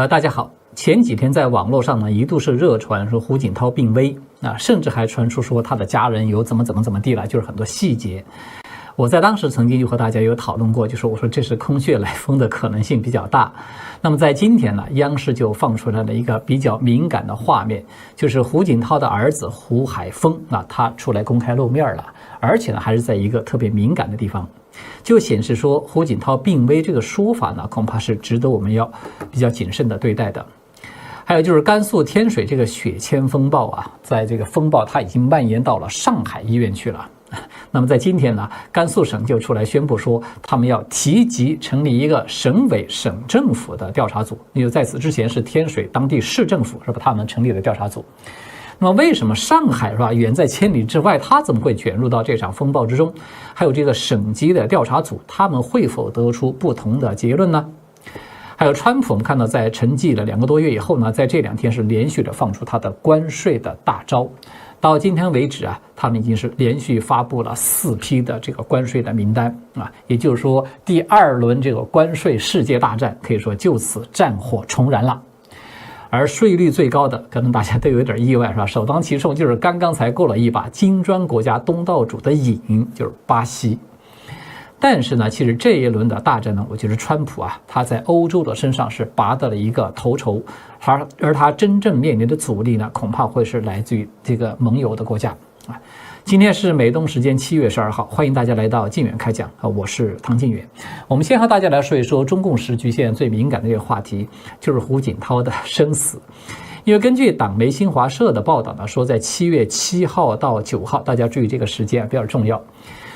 大家好。前几天在网络上呢，一度是热传说胡锦涛病危啊，甚至还传出说他的家人有怎么地了，就是很多细节。我在当时曾经就和大家有讨论过，就是我说这是空穴来风的可能性比较大。那么在今天呢，央视就放出来了一个比较敏感的画面，就是胡锦涛的儿子胡海峰啊，他出来公开露面了，而且呢还是在一个特别敏感的地方。就显示说胡锦涛病危这个说法呢，恐怕是值得我们要比较谨慎的对待的。还有就是甘肃天水这个血铅风暴啊，在这个风暴它已经蔓延到了上海医院去了。那么在今天呢，甘肃省就出来宣布说，他们要提及成立一个省委省政府的调查组，因为在此之前是天水当地市政府是吧，他们成立了调查组。那么为什么上海是吧，远在千里之外，他怎么会卷入到这场风暴之中？还有这个省级的调查组，他们会否得出不同的结论呢？还有川普，我们看到在沉寂了2个多月以后呢，在这2天是连续的放出他的关税的大招。到今天为止啊，他们已经是连续发布了4批的这个关税的名单啊，也就是说第2轮这个关税世界大战可以说就此战火重燃了。而税率最高的，可能大家都有点意外是吧？首当其冲就是刚刚才过了一把金砖国家东道主的瘾，就是巴西。但是呢，其实这一轮的大战呢，我觉得川普啊，他在欧洲的身上是拔得了一个头筹，而他真正面临的阻力呢，恐怕会是来自于这个盟友的国家啊。今天是美东时间7月12号，欢迎大家来到晋远开讲啊，我是唐晋远。我们先和大家来说一说中共时局现在最敏感的这个话题，就是胡锦涛的生死。因为根据党媒新华社的报道呢，说在7月7号到9号，大家注意这个时间比较重要。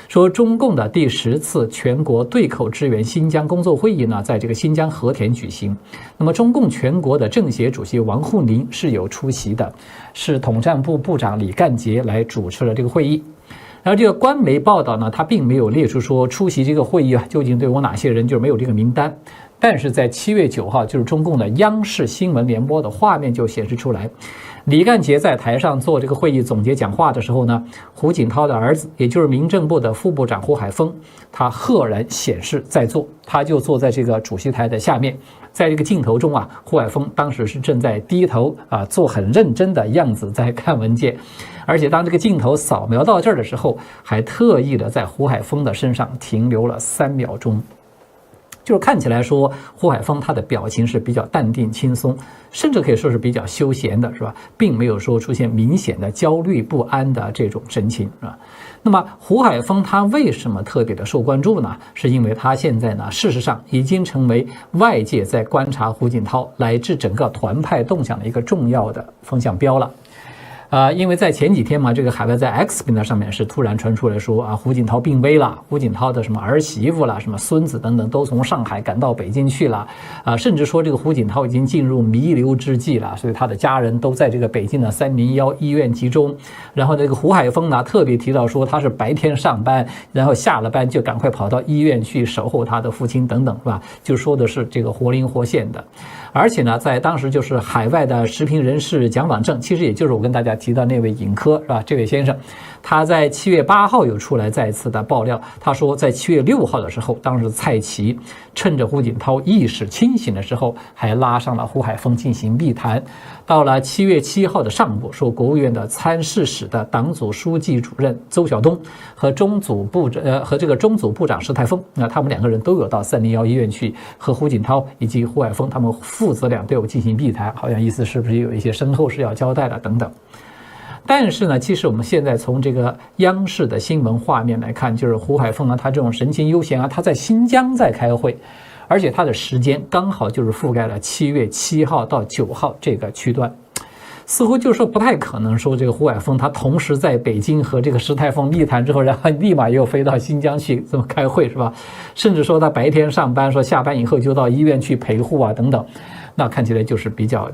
说中共的第10次全国对口支援新疆工作会议呢，在这个新疆和田举行。那么中共全国的政协主席王沪宁是有出席的，是统战部部长李干杰来主持了这个会议。然后这个官媒报道呢，他并没有列出说出席这个会议啊，究竟对我哪些人，就是没有这个名单。但是在7月9号，就是中共的央视新闻联播的画面就显示出来，李干杰在台上做这个会议总结讲话的时候呢，胡锦涛的儿子，也就是民政部的副部长胡海峰，他赫然显示在座，他就坐在这个主席台的下面。在这个镜头中啊，胡海峰当时是正在低头啊，做很认真的样子在看文件，而且当这个镜头扫描到这儿的时候，还特意的在胡海峰的身上停留了3秒钟。就是看起来说胡海峰他的表情是比较淡定轻松，甚至可以说是比较休闲的，是吧？并没有说出现明显的焦虑不安的这种神情，是吧？那么胡海峰他为什么特别的受关注呢？是因为他现在呢，事实上已经成为外界在观察胡锦涛乃至整个团派动向的一个重要的风向标了。因为在前几天嘛，这个海外在 X 平台上面是突然传出来说啊，胡锦涛病危了，胡锦涛的什么儿媳妇啦、什么孙子等等都从上海赶到北京去了，甚至说这个胡锦涛已经进入弥留之际了，所以他的家人都在这个北京的301医院集中。然后这个胡海峰呢，特别提到说他是白天上班，然后下了班就赶快跑到医院去守候他的父亲等等，是吧？就说的是这个活灵活现的。而且呢，在当时就是海外的时评人士蒋网正，其实也就是我跟大家提到那位尹科，是吧？这位先生，他在7月8号有出来再一次的爆料，他说在7月6号的时候，当时蔡奇趁着胡锦涛意识清醒的时候，还拉上了胡海峰进行密谈。到了7月7号的上午，说国务院的参事室的党组书记主任邹晓东和中组部长石泰峰，他们2个人都有到301医院去和胡锦涛以及胡海峰他们父子俩都有进行密谈，好像意思是不是有一些身后事要交代了等等。但是呢，其实我们现在从这个央视的新闻画面来看，就是胡海峰啊，他这种神情悠闲啊，他在新疆在开会，而且他的时间刚好就是覆盖了7月7号到9号这个区段，似乎就说不太可能说这个胡海峰他同时在北京和这个石泰峰密谈之后，然后立马又飞到新疆去这么开会，是吧？甚至说他白天上班，说下班以后就到医院去陪护啊等等。那看起来就是比较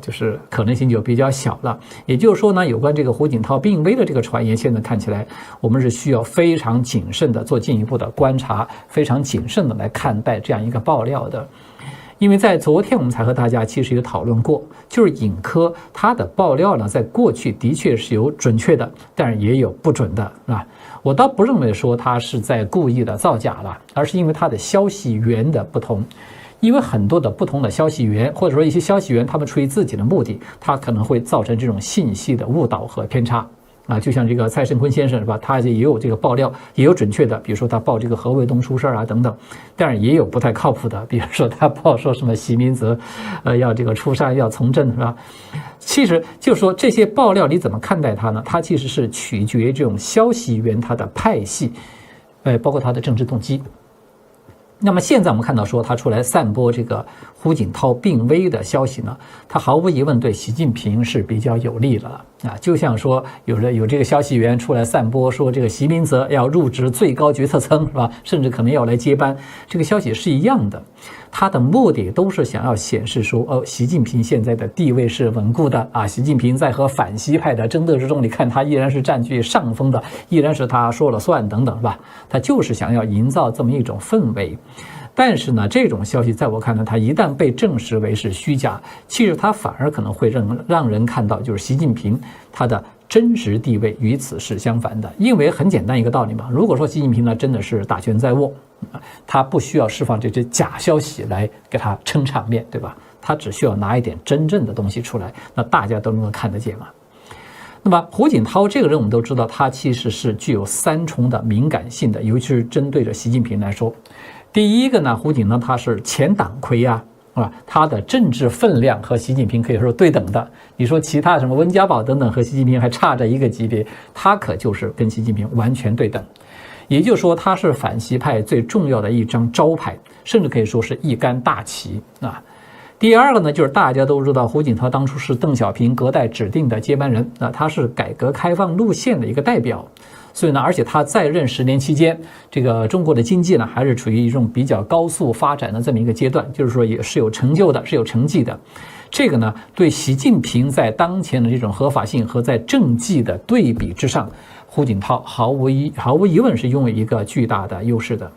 可能性就比较小了。也就是说呢，有关这个胡锦涛病危的这个传言，现在看起来我们是需要非常谨慎的做进一步的观察，非常谨慎的来看待这样一个爆料的。因为在昨天我们才和大家其实有讨论过，就是尹科他的爆料呢，在过去的确是有准确的，但是也有不准的，是吧？我倒不认为说他是在故意的造假了，而是因为他的消息源的不同。因为很多的不同的消息源，或者说一些消息源，他们出于自己的目的，他可能会造成这种信息的误导和偏差。就像这个蔡胜坤先生是吧？他也有这个爆料，也有准确的，比如说他报这个何卫东出事啊等等，但是也有不太靠谱的，比如说他报说什么习明泽，要这个出山要从政是吧？其实就是说这些爆料你怎么看待它呢？它其实是取决于这种消息源它的派系，包括它的政治动机。那么现在我们看到说他出来散播这个胡锦涛病危的消息呢，他毫无疑问对习近平是比较有利的就像说有这个消息源出来散播说这个习明泽要入职最高决策层是吧？甚至可能要来接班，这个消息是一样的，他的目的都是想要显示说习近平现在的地位是稳固的习近平在和反习派的争斗之中，你看他依然是占据上风的，依然是他说了算等等是吧？他就是想要营造这么一种氛围。但是呢，这种消息在我看来，它一旦被证实为是虚假，其实它反而可能会让人看到，就是习近平他的真实地位与此是相反的。因为很简单一个道理嘛，如果说习近平呢真的是大权在握，他不需要释放这些假消息来给他撑场面，对吧？他只需要拿一点真正的东西出来，那大家都能够看得见嘛。那么胡锦涛这个人我们都知道，他其实是具有3重的敏感性的，尤其是针对着习近平来说。第一个呢，胡锦涛他是前党魁他的政治分量和习近平可以说对等的。你说其他什么温家宝等等和习近平还差着一个级别，他可就是跟习近平完全对等。也就是说，他是反习派最重要的一张招牌，甚至可以说是一杆大旗第二个呢，就是大家都知道胡锦涛当初是邓小平隔代指定的接班人他是改革开放路线的一个代表。所以呢，而且他在任10年期间，这个中国的经济呢还是处于一种比较高速发展的这么一个阶段，就是说也是有成就的，是有成绩的。这个呢，对习近平在当前的这种合法性和在政绩的对比之上，胡锦涛毫无疑问是拥有一个巨大的优势的。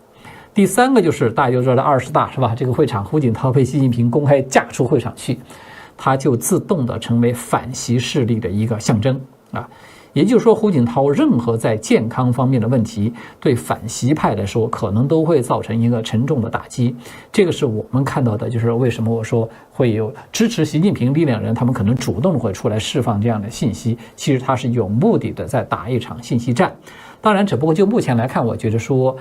第三个就是大家都知道的20大是吧？这个会场，胡锦涛被习近平公开架出会场去，他就自动的成为反习势力的一个象征也就是说，胡锦涛任何在健康方面的问题，对反习派来说，可能都会造成一个沉重的打击。这个是我们看到的，就是为什么我说会有支持习近平力量人，他们可能主动会出来释放这样的信息。其实他是有目的的在打一场信息战。当然，只不过就目前来看，我觉得说，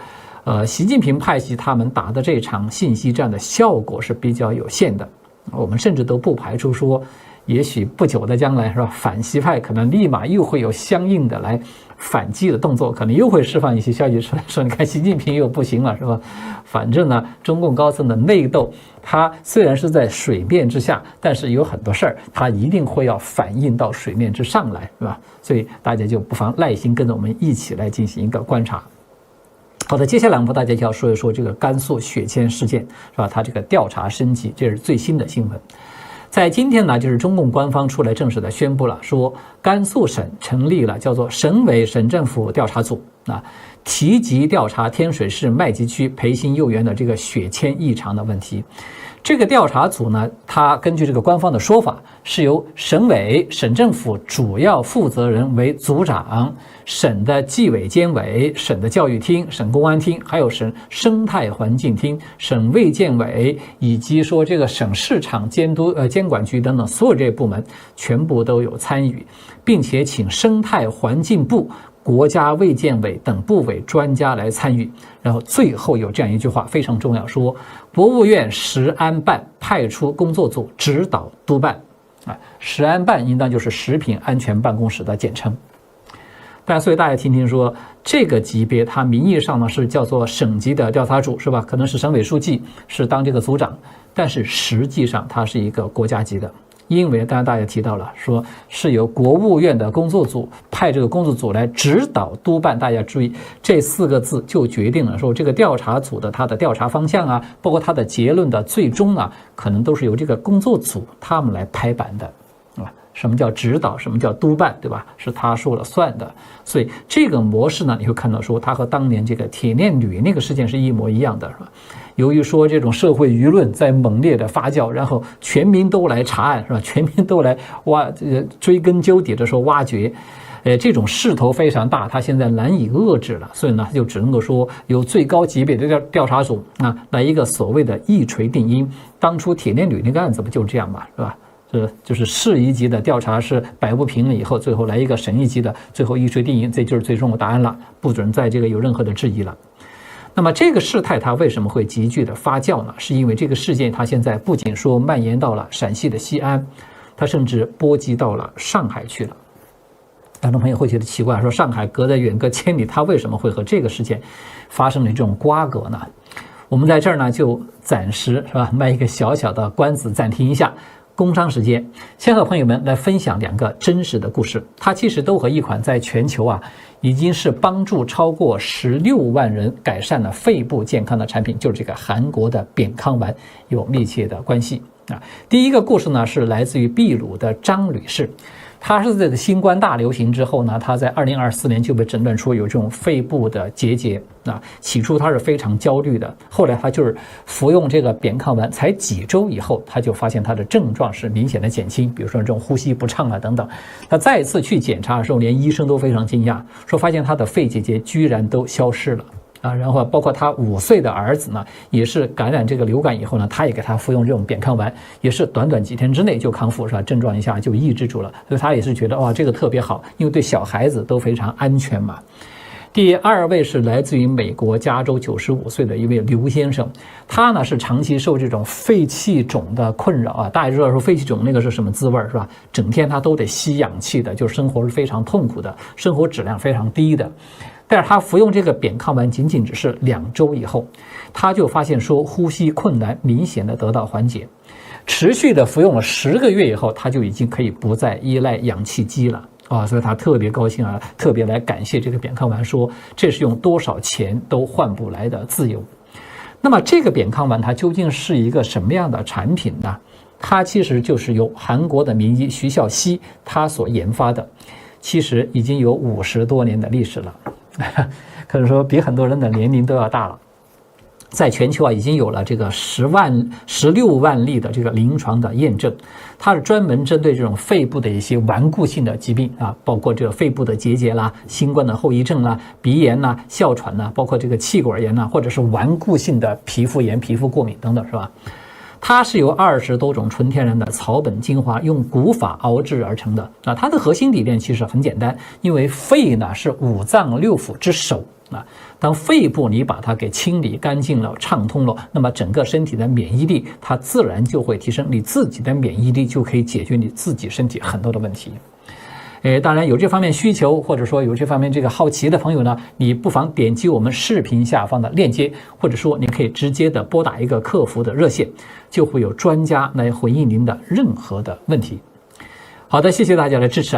习近平派系他们打的这场信息战的效果是比较有限的。我们甚至都不排除说，也许不久的将来是吧，反习派可能立马又会有相应的来反击的动作，可能又会释放一些消息出来说，你看习近平又不行了是吧？反正呢，中共高层的内斗，它虽然是在水面之下，但是有很多事儿，它一定会要反映到水面之上来，是吧？所以大家就不妨耐心跟着我们一起来进行一个观察。好的，接下来我们大家就要说一说这个甘肃血签事件，是吧？它这个调查升级，这是最新的新闻。在今天呢，就是中共官方出来正式的宣布了，说甘肃省成立了叫做省委省政府调查组提级调查天水市麦集区培新幼儿园的这个血签异常的问题。这个调查组呢，它根据这个官方的说法，是由省委省政府主要负责人为组长，省的纪委监委、省的教育厅、省公安厅，还有省生态环境厅、省卫健委，以及说这个省市场监管局等等所有这些部门全部都有参与，并且请生态环境部、国家卫健委等部委专家来参与。然后最后有这样一句话非常重要，说国务院食安办派出工作组指导督办食安办应当就是食品安全办公室的简称。所以大家听听说，这个级别它名义上呢是叫做省级的调查组是吧？可能是省委书记是当这个组长，但是实际上它是一个国家级的。因为刚才大家提到了，说是由国务院的工作组派这个工作组来指导督办，大家注意这4个字就决定了说这个调查组的它的调查方向包括它的结论的最终可能都是由这个工作组他们来拍板的什么叫指导，什么叫督办，对吧？是他说了算的。所以这个模式呢，你会看到说它和当年这个铁链女那个事件是一模一样的，是吧？由于说这种社会舆论在猛烈的发酵，然后全民都来查案，是吧？全民都来追根究底的说挖掘。这种势头非常大，他现在难以遏制了，所以呢，就只能够说由最高级别的调查组来一个所谓的一锤定音。当初铁链女那个案子不就这样嘛，是吧？就是市一级的调查是摆不平了以后，最后来一个省一级的，最后一锤定音，这就是最终的答案了，不准在这个有任何的质疑了。那么这个事态它为什么会急剧的发酵呢？是因为这个事件它现在不仅说蔓延到了陕西的西安，它甚至波及到了上海去了。很多朋友会觉得奇怪，说上海隔得远隔千里，它为什么会和这个事件发生了这种瓜葛呢？我们在这儿呢就暂时是吧卖一个小小的关子，暂停一下。工商时间，先和朋友们来分享2个真实的故事，它其实都和一款在全球已经是帮助超过16万人改善了肺部健康的产品，就是这个韩国的扁康丸有密切的关系第一个故事呢是来自于秘鲁的张女士。他是这个新冠大流行之后呢，他在2024年就被诊断出有这种肺部的结节起初他是非常焦虑的，后来他就是服用这个扁康丸，才几周以后，他就发现他的症状是明显的减轻，比如说这种呼吸不畅等等。他再次去检查的时候，连医生都非常惊讶，说发现他的肺结节居然都消失了。然后包括他5岁的儿子呢，也是感染这个流感以后呢，他也给他服用这种扁康丸，也是短短几天之内就康复，是吧？症状一下就抑制住了，所以他也是觉得这个特别好，因为对小孩子都非常安全嘛。第2位是来自于美国加州95岁的一位刘先生，他呢是长期受这种肺气肿的困扰大家知道说肺气肿那个是什么滋味是吧？整天他都得吸氧气的，就生活是非常痛苦的，生活质量非常低的。但是他服用这个扁康丸仅仅只是2周以后，他就发现说呼吸困难明显的得到缓解，持续的服用了10个月以后，他就已经可以不再依赖氧气机了所以他特别高兴特别来感谢这个扁康丸，说这是用多少钱都换不来的自由。那么这个扁康丸它究竟是一个什么样的产品呢？它其实就是由韩国的名医徐孝熙他所研发的，其实已经有50多年的历史了。可能说比很多人的年龄都要大了，在全球已经有了这个16万例的这个临床的验证。它是专门针对这种肺部的一些顽固性的疾病包括这个肺部的结节啦、新冠的后遗症啦、鼻炎啦、哮喘啦，包括这个气管炎啦，或者是顽固性的皮肤炎、皮肤过敏等等，是吧？它是由20多种纯天然的草本精华用古法熬制而成的它的核心理念其实很简单，因为肺呢是5脏6腑之首当肺部你把它给清理干净了、畅通了，那么整个身体的免疫力它自然就会提升，你自己的免疫力就可以解决你自己身体很多的问题。当然有这方面需求，或者说有这方面这个好奇的朋友呢，你不妨点击我们视频下方的链接，或者说你可以直接的拨打一个客服的热线，就会有专家来回应您的任何的问题。好的，谢谢大家的支持